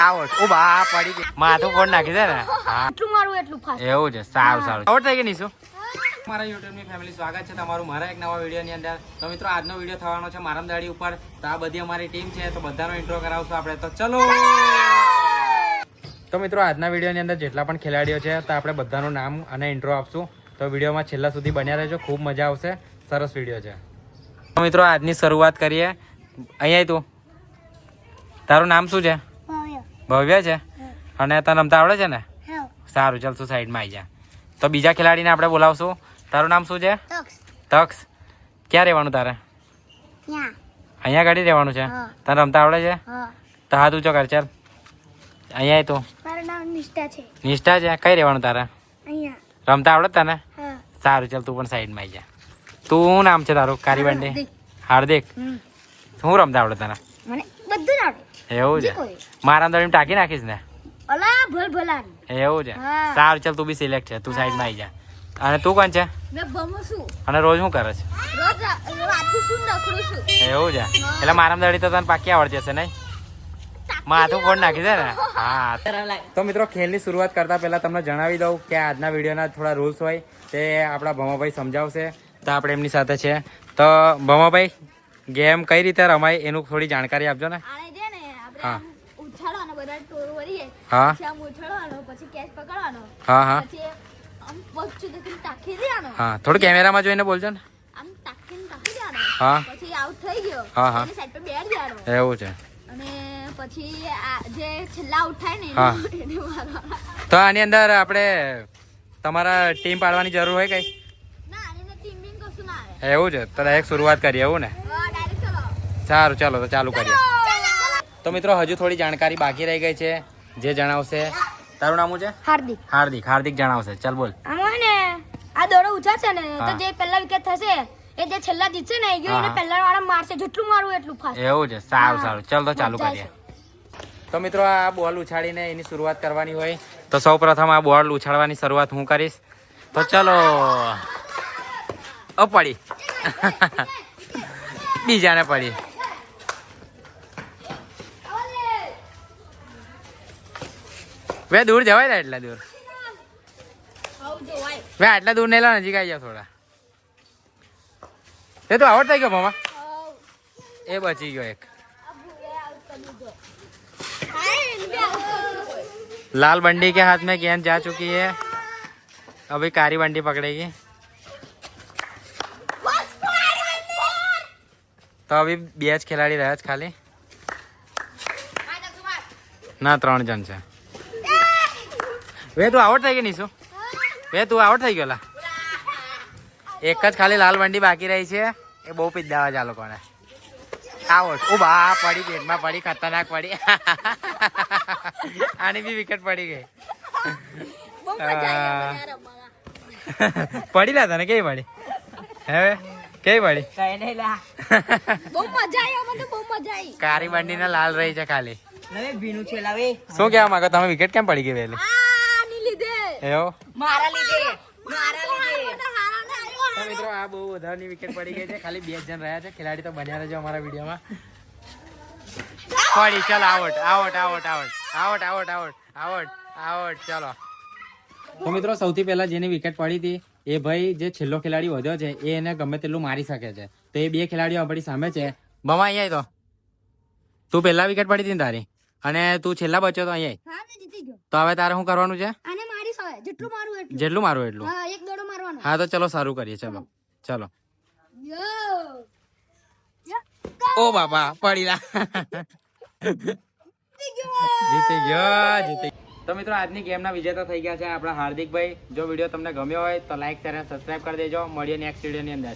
Out. ઓ બા પડી ગઈ. માથું ફોડ નાખી દે ને. હા એટલું મારું એટલું ફાસ્ટ. એવું છે. સારું સારું. આઉટ થઈ ગઈ નીસુ. મારા યુટ્યુબની ફેમિલી સ્વાગત છે તમારું મારા એક નવા વિડીયોની અંદર. તો મિત્રો આજનો વિડીયો થવાનો છે મારમદાડી ઉપર. તો આ બધી અમારી ટીમ છે તો બધાનો ઇન્ટ્રો કરાવશું આપણે. તો ચલો. તો મિત્રો આજના વિડીયોની અંદર જેટલા પણ ખેલાડીઓ છે તો આપણે બધાનું નામ અને ઇન્ટ્રો આપશું. તો વિડીયોમાં છેલ્લા સુધી બન્યા રહેજો. ખૂબ મજા આવશે. સરસ વિડીયો છે. તો મિત્રો આજની શરૂઆત કરીએ. અહીંયા તું તારું નામ શું છે? ભવ્ય છે. અને તને રમતા આવડે છે ને? સારું ચાલ તું સાઈડમાં આવી જા. તો બીજા ખેલાડીને આપણે બોલાવશું. તારું નામ શું છે? તક્ષ. ક્યાં રહેવાનું તારે? અહીંયા ગાડી રહેવાનું છે. તને રમતા આવડે છે? તો હા તું ચો કર ચાલ. અહીંયા તું. મારું નામ નિષ્ઠા છે. નિષ્ઠા છે. કઈ રહેવાનું તારે? અહીંયા. રમતા આવડે તને? સારું ચાલ તું પણ સાઈડમાં આવી જા. શું નામ છે તારું? કારીબંડી. હાર્દિક. શું રમતા આવડે તને? મને બધું આવડે. એવું છે. મારા અંદર ટાંકી નાખીશ ને? અલા ભલ ભલા. એવું છે. સારું ચાલ તું બી સિલેક્ટ છે. તું સાઈડમાં આવી જા. અને તું કોણ છે? મેં ભમું છું. અને રોજ શું કરે છે? રોજ રાતું શું નખરું છું. એવું છે. એટલે મારામદાડી તો તને પાકી આવડતી હશે નહીં? માથું ફોડ નાખી દે ને. હા. તો મિત્રો ખેલની શરૂઆત કરતા પહેલા તમને જણાવી દઉં કે આજના વિડીયોના થોડા રૂલ્સ હોય તે આપણા ભમાભાઈ સમજાવશે. તો આપણે એમની સાથે છે. તો ભમાભાઈ ગેમ કઈ રીતે રમાય એનું થોડી જાણકારી આપજો ને. આને જે ને આપણે હા. ઉછાળવાનો બધા ટોર વળીએ. હા. પછી આમ ઉછાળવાનો પછી કેચ પકડવાનો. હા હા પછી આમ પગ સુધી તાકી દેવાનો. હા થોડું કેમેરામાં જોઈને બોલજો ને. આમ તાકી દેવાનો. હા. પછી આઉટ થઈ ગયો. હા હા એની સાઈડ પર બેઠ જવાનો. એવું છે. અને પછી આ જે છેલ્લા આઉટ થાય ને હા. એને મારવાનો. તો આની અંદર આપણે તમારા ટીમ પાડવાની જરૂર હોય કઈ? ના આની અંદર ટીમ બીમ કશું ના આવે. એવું છે. તો ડાયરેક્ટ શરૂઆત કરીએ એવું ને? ડાયરેક્ટ ચલો. સારું ચાલો તો ચાલુ કરીએ. તો મિત્રો હજુ થોડી જાણકારી બાકી રહી ગઈ છે. જે જણાવશે તારું નામ શું છે? હાર્દિક. હાર્દિક. હાર્દિક જણાવશે. ચાલ બોલ. આમાં ને આ દોડો ઉછાળશે ને તો હા. જે પહેલા વિકેટ થશે એ જે છેલ્લા જીતશે ને એ હા. એને પહેલા વાળા મારશે. જેટલું મારું એટલું ફાસ્ટ. એવું છે. સારું હા. સારું ચાલ તો ચાલુ મજા કરીએ. તો મિત્રો આ બોલ ઉછાળીને એની શરૂઆત કરવાની હોય તો સૌ પ્રથમ આ બોલ ઉછાળવાની શરૂઆત હું કરીશ. તો ચલો. પડી. બીજાને પડી. વે દૂર જવાય ને એટલા દૂર. વે આટલા દૂર નહીં લો નજીક આવી જાવ થોડા. એ તો આવડ થઈ ગયો મામા. એ બચી ગયો એક. लाल बंडी के हाथ में गेंद जा चुकी है. अभी कारी बंडी पकड़ेगी. तो अभी 2 જ ખેલાડી રહ્યા છે ખાલી. ના 3 જણ છે. વે તું આઉટ થઈ ગઈ નીસુ. વે તું આઉટ થઈ ગયો લા. એક જ ખાલી લાલ બંડી બાકી રહી છે. એ બહુ પીડાવા છે આ લોકોને. આઉટ. ઓ બા પડી પેટમાં પડી. ખતરનાક પડી. આની બી વિકેટ પડી ગઈ. પડી લા તને કેવી પડી? હવે કેવી પડી? બહુ મજા આવી. અમને તો બહુ મજા આવી. કારી બંડી ને લાલ રહી છે ખાલી. ભીનું છે લાવે. શું કેવા માંગો તમે? વિકેટ કેમ પડી ગઈ વહેલી? આની લીધે એવો મારા લીધે તો મિત્રો આ બહુ વધારની વિકેટ પડી ગઈ છે. ખાલી 2 જ જણ રહ્યા છે. ખેલાડી તો બન્યા રહેજો અમારા વિડીયોમાં. પડી. ચાલ out out out out out out out out out. ચાલો. તો મિત્રો સૌથી પહેલા જેની વિકેટ પડી હતી એ ભાઈ જે છેલ્લો ખેલાડી વધ્યો છે એ એને ગમે તેટલું મારી શકે છે. તો એ 2 ખેલાડીઓ આપણી સામે છે. મમા અહીંયા તો તું પહેલા વિકેટ પડી હતી ને તારી અને તું છેલ્લા બચ્યો તો અહીંયા. હા મેં જીતી ગયો. તો હવે તારે શું કરવાનું છે? આને મારી સવાય જેટલું મારું એટલું. જેટલું મારું એટલું. હા એક દોડો મારવાનો. હા તો ચલો સારું કરીએ. ચલો ચલો. યો ઓ બાપા પડીલા. જીતી ગયો. તો મિત્રો આજની ગેમના વિજેતા થઈ ગયા છે આપણા હાર્દિકભાઈ. જો વિડીયો તમને ગમ્યો હોય તો લાઈક શેર અને સબસ્ક્રાઇબ કરી દેજો. મળીએ નેક્સ્ટ વિડીયોની અંદર.